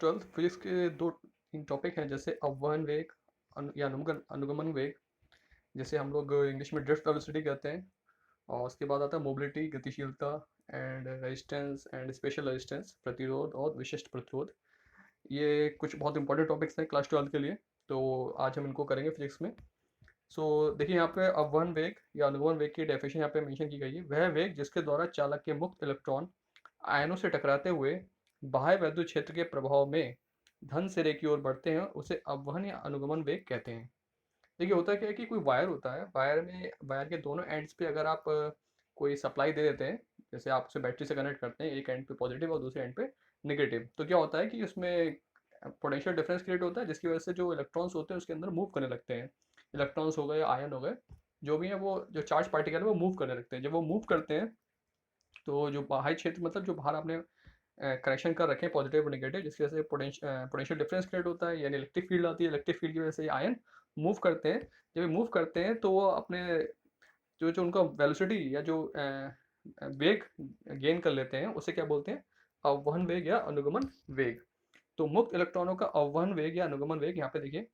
Twelfth physics के दो तीन टॉपिक हैं, जैसे अववहन वेग या अनुगमन वेग, जैसे हम लोग इंग्लिश में ड्रिफ्ट वेलोसिटी कहते हैं। और उसके बाद आता है मोबिलिटी, गतिशीलता, and resistance and special resistance, प्रतिरोध और विशिष्ट प्रतिरोध। ये कुछ बहुत इंपॉर्टेंट टॉपिक्स हैं क्लास ट्वेल्थ के लिए, तो आज हम इनको करेंगे फिजिक्स में। सो देखिए, यहाँ पे अववहन वेग या अनुगमन वेग की डेफिनेशन यहाँ पे मेंशन की गई है। वह वेग जिसके द्वारा चालक के मुक्त इलेक्ट्रॉन आयनों से टकराते हुए बाह्य वैद्युत क्षेत्र के प्रभाव में धन सिरे की ओर बढ़ते हैं, उसे अववहन या अनुगमन वेग कहते हैं। देखिए, होता क्या है कि कोई वायर होता है, वायर के दोनों एंड्स पे अगर आप कोई सप्लाई दे देते हैं, जैसे आप उसे बैटरी से कनेक्ट करते हैं, एक एंड पे पॉजिटिव और दूसरे एंड पे नेगेटिव, तो क्या होता है कि उसमें पोटेंशियल डिफरेंस क्रिएट होता है, जिसकी वजह से जो इलेक्ट्रॉन्स होते हैं उसके अंदर मूव करने लगते हैं। इलेक्ट्रॉन्स हो गए, आयन हो गए, जो भी है, वो जो चार्ज पार्टिकल है वो मूव करने लगते हैं। जब वो मूव करते हैं तो जो बाह्य क्षेत्र, मतलब जो बाहर आपने कनेक्शन कर रखे हैं पॉजिटिव और नेगेटिव, जिसकी वजह से पोटेंशियल डिफरेंस क्रिएट होता है, यानी इलेक्ट्रिक फील्ड आती है। इलेक्ट्रिक फील्ड की वजह से आयन मूव करते हैं। जब ये मूव करते हैं तो वो अपने जो जो उनका वेलोसिटी या जो वेग गेन कर लेते हैं, उसे क्या बोलते हैं? अववहन वेग या अनुगमन वेग। तो मुक्त इलेक्ट्रॉनों का अववहन वेग या अनुगमन वेग यहाँ पे देखिए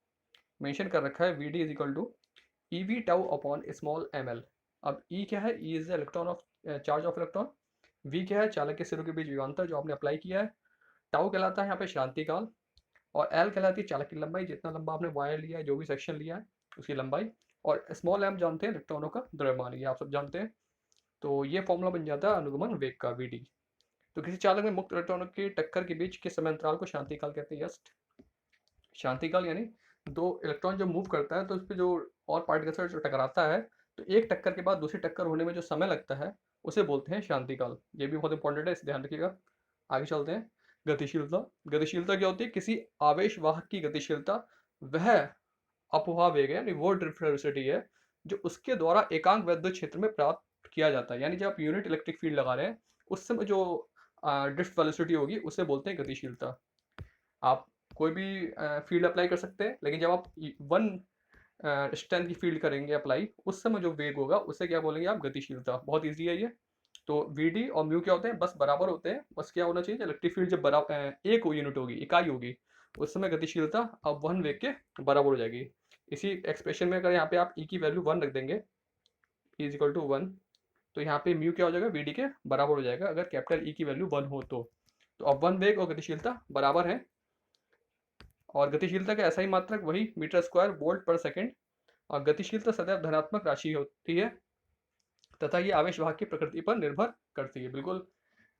मेंशन कर रखा है, V D is equal to E V tau upon small M L. अब ई क्या है? E is the electron of charge of electron. V क्या है? चालक के सिरों के बीच विभवांतर जो आपने अप्लाई किया है। टाउ कहलाता है यहाँ पे शांति काल। और एल कहलाती है चालक की लंबाई, जितना लंबा आपने वायर लिया है, जो भी सेक्शन लिया है उसकी लंबाई। और स्मॉल एम जानते हैं इलेक्ट्रॉनों का द्रव्यमान, ये आप सब जानते हैं। तो ये फॉर्मूला बन जाता है अनुगमन वेग का, वी डी। तो किसी चालक में मुक्त इलेक्ट्रॉनों की टक्कर के बीच के समय अंतराल को शांति काल कहते हैं। यस, शांति काल यानी दो इलेक्ट्रॉन जब मूव करता है तो उस पर जो और पार्टिकल से जो टकराता है, तो एक टक्कर के बाद दूसरी टक्कर होने में जो समय लगता है उसे बोलते हैं शांति काल। ये भी बहुत इंपॉर्टेंट है, इसे ध्यान रखिएगा। आगे चलते हैं। गतिशीलता। गतिशीलता क्या होती है? किसी आवेश वाहक की गतिशीलता वह अपवाह वेग है, यानी वो ड्रिफ्ट वेलोसिटी है जो उसके द्वारा एकांक वैद्युत क्षेत्र में प्राप्त किया जाता है। यानी जब आप यूनिट इलेक्ट्रिक फील्ड लगा रहे हैं, उस समय जो ड्रिफ्ट वेलोसिटी होगी उसे बोलते हैं गतिशीलता। आप कोई भी फील्ड अप्लाई कर सकते हैं, लेकिन जब आप वन स्ट्रेंथ की फील्ड करेंगे अप्लाई, उस समय जो वेग होगा उसे क्या बोलेंगे आप? गतिशीलता। बहुत ईजी है ये। तो वी डी और म्यू क्या होते हैं? बस बराबर होते हैं। बस क्या होना चाहिए? इलेक्ट्रिक फील्ड जब बराबर एक यूनिट होगी, इकाई होगी, उस समय गतिशीलता अब वन वेग के बराबर हो जाएगी। इसी एक्सप्रेशन में अगर यहाँ पे आप ई की वैल्यू वन रख देंगे, E is equal to one, तो यहाँ पे म्यू क्या हो जाएगा? वी डी के बराबर हो जाएगा, अगर कैपिटल ई की वैल्यू वन हो तो अब वन वेग और गतिशीलता बराबर है। और गतिशीलता का ऐसा ही मात्रक वही मीटर स्क्वायर वोल्ट पर सेकंड। और गतिशीलता सदैव धनात्मक राशि होती है तथा ये आवेश वाहक की प्रकृति पर निर्भर करती है। बिल्कुल,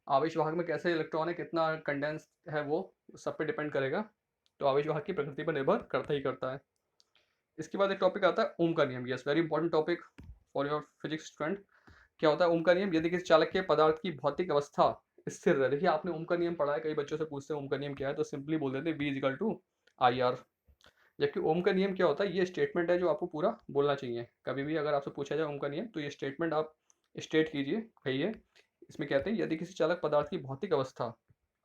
आवेश वाहक में कैसे इलेक्ट्रॉन है, कितना कंडेंस है, वो सब पे डिपेंड करेगा। तो आवेश वाहक की प्रकृति पर निर्भर करता ही करता है। इसके बाद एक टॉपिक आता है ओम का नियम। Yes, very important topic for your physics student. क्या होता है ओम का नियम? यदि किसी चालक के पदार्थ की भौतिक अवस्था स्थिर है। देखिए, आपने ओम का नियम पढ़ा है, कई बच्चों से पूछते हैं ओम का नियम क्या है, तो सिंपली बोल देते हैं V is equal to I R. जबकि ओम का नियम क्या होता है? ये स्टेटमेंट है जो आपको पूरा बोलना चाहिए। कभी भी अगर आपसे पूछा जाए ओम का नियम, तो ये स्टेटमेंट आप स्टेट कीजिए, कहिए। इसमें कहते हैं यदि किसी चालक पदार्थ की भौतिक अवस्था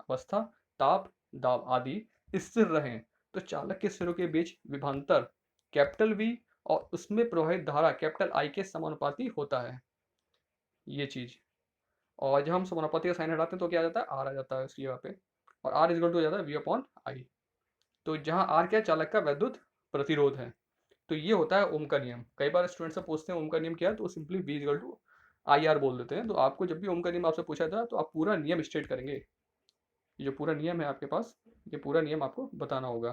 अवस्था ताप, दाब आदि स्थिर रहें, तो चालक के सिरों के बीच विभवांतर कैपिटल वी और उसमें प्रवाहित धारा कैपिटल आई के समानुपाती होता है। ये चीज। और जब हम समानुपाती का साइन हटाते हैं तो क्या आ जाता है? आर आ जाता है उसकी जगह पे। और आर इजगल टू हो जाता है वी अपॉन आई। तो जहाँ आर क्या है? चालक का वैद्युत प्रतिरोध है। तो ये होता है ओम का नियम। कई बार स्टूडेंट से पूछते हैं ओम का नियम क्या है, तो simply V is equal to I R बोल देते हैं। तो आपको जब भी ओम का नियम आपसे पूछा जाए तो आप पूरा नियम स्टेट करेंगे। ये जो पूरा नियम है आपके पास, ये पूरा नियम आपको बताना होगा।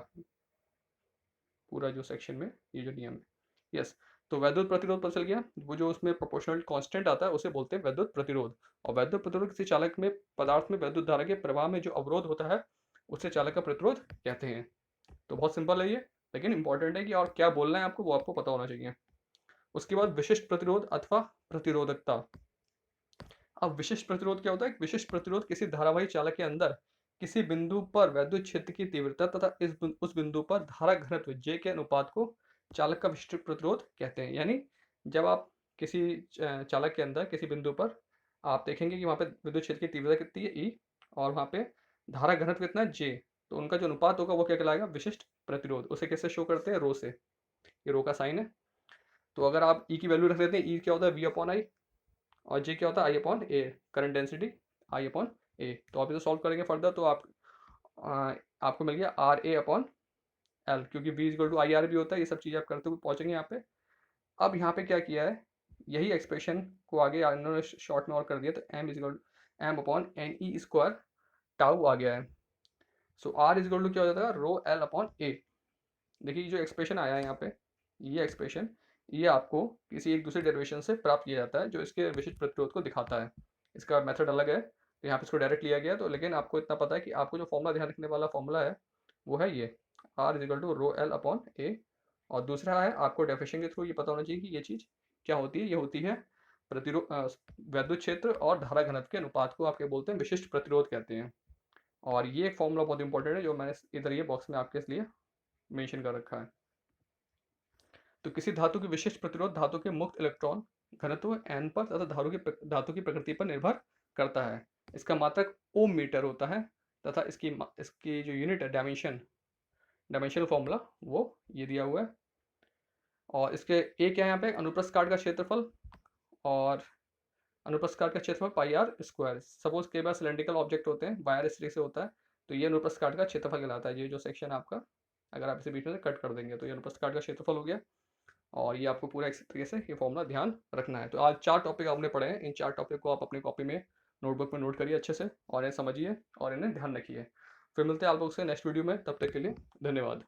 पूरा जो सेक्शन में ये जो नियम है। यस। तो वैद्युत प्रतिरोध पता चल गया। वो जो उसमें प्रोपोर्शनल कांस्टेंट आता है उसे बोलते हैं वैद्युत प्रतिरोध। और वैद्युत प्रतिरोध किसी चालक में पदार्थ में वैद्युत धारा के प्रवाह में जो अवरोध होता है उसे चालक का प्रतिरोध कहते हैं। तो बहुत सिंपल है ये, लेकिन इंपॉर्टेंट है कि और क्या बोलना है आपको, वो आपको पता होना चाहिए। उसके बाद विशिष्ट प्रतिरोध अथवा प्रतिरोधकता। अब विशिष्ट प्रतिरोध क्या होता है? विशिष्ट प्रतिरोध किसी धारावाही चालक के अंदर किसी बिंदु पर वैद्युत क्षेत्र की तीव्रता तथा उस बिंदु पर धारा घनत्व जे के अनुपात को चालक का विशिष्ट प्रतिरोध कहते हैं। यानी जब आप किसी चालक के अंदर किसी बिंदु पर आप देखेंगे कि वहाँ पे विद्युत क्षेत्र की तीव्रता कितनी है, ई, और वहाँ पे धारा घनत्व कितना है, जे, तो उनका जो अनुपात होगा वो क्या कहलाएगा? विशिष्ट प्रतिरोध। उसे कैसे शो करते हैं? रो से। ये रो का साइन है। तो अगर आप ई की वैल्यू रख देते हैं, ई क्या होता है? V upon I. और जे क्या होता है? I upon A, current density I upon A. तो आप इसे सॉल्व करेंगे फर्दर, तो आप आपको मिल गया आर ए अपॉन एल, क्योंकि V equal to I R भी होता है। ये सब चीज़ें आप करते हुए पहुँचेंगे यहाँ पे। अब यहाँ पे क्या किया है, यही एक्सप्रेशन को आगे इन्होंने शॉर्ट में और कर दिया, तो M equal M upon N E square tau आ गया है। सो आर इक्वल टू क्या हो जाता है, रो एल अपॉन ए। देखिए जो एक्सप्रेशन आया है यहाँ पे, ये एक्सप्रेशन, ये आपको किसी एक दूसरे डेरिवेशन से प्राप्त किया जाता है जो इसके विशिष्ट प्रतिरोध को दिखाता है। इसका मेथड अलग है, तो यहाँ पे इसको डायरेक्ट लिया गया, तो लेकिन आपको इतना पता है कि आपको जो फॉर्मूला ध्यान रखने वाला फॉर्मूला है वो है ये R is equal to rho L upon A. और दूसरा है आपको डेफिनेशन के थ्रू ये पता होना चाहिए कि ये चीज़ क्या होती है। ये होती है प्रतिरोध, वैद्युत क्षेत्र और धारा घनत्व के अनुपात को आपके बोलते हैं विशिष्ट प्रतिरोध कहते हैं। और ये एक फॉर्मूला बहुत इंपॉर्टेंट है जो मैंने इधर ये बॉक्स में आपके लिए मेंशन कर रखा है। तो किसी धातु की विशिष्ट प्रतिरोध धातु के मुक्त इलेक्ट्रॉन घनत्व n पर तथा धातु की प्रकृति पर निर्भर करता है। इसका मात्रक ओम मीटर होता है तथा इसकी जो यूनिट है डायमेंशनल फॉर्मूला वो ये दिया हुआ है। और इसके एक क्या है यहाँ पे, अनुप्रस्थ काट का क्षेत्रफल, और अनुप्रस्थ काट का क्षेत्रफल पाई आर स्क्वायर। सपोज कई बार सिलेंड्रिकल ऑब्जेक्ट होते हैं, वायर इस तरीके से होता है, तो ये अनुप्रस्थ काट का क्षेत्रफल कहलाता है। ये जो सेक्शन आपका, अगर आप इसे बीच में से कट कर देंगे तो ये अनुप्रस्थ काट का क्षेत्रफल हो गया। और ये आपको पूरा इस तरीके से ये फॉर्मूला ध्यान रखना है। तो आज 4 टॉपिक आपने पढ़े हैं। इन 4 टॉपिक को आप अपनी कॉपी में, नोटबुक में नोट करिए अच्छे से, और इन्हें समझिए और इन्हें ध्यान रखिए। फिर मिलते हैं आप लोग से नेक्स्ट वीडियो में, तब तक के लिए धन्यवाद।